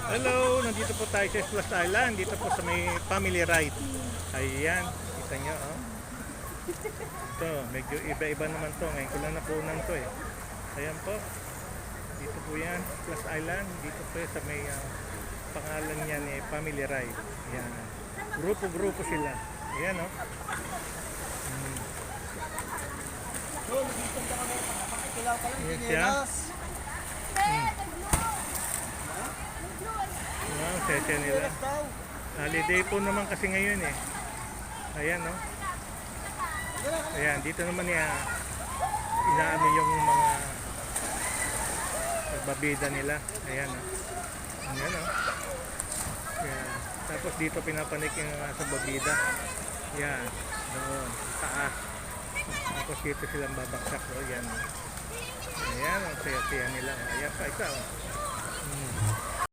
Hello, nandito po tayo sa Plus Island. Dito po sa may family ride. Ayan, kita nyo, oh. Ito, medyo iba-iba naman to. Ngayon ko lang napunan to eh. Ayan po. Dito po yan, Plus Island. Dito po sa may pangalan niya ni family ride. Ayan. Grupo-grupo sila. Ayan, oh. Ayan siya. Ang sesya nila. Holiday po naman kasi ngayon eh. Ayan, no? Ayan, dito naman inaano yung mga nagbabida nila. Ayan, no? Ayan, no? Ayan. Tapos dito pinapanik yung sa babida. Ayan, doon, taas. Tapos dito silang babaksak. Ayan, no? Ayan, ang saya-saya nila. Ayan pa, isa, oh.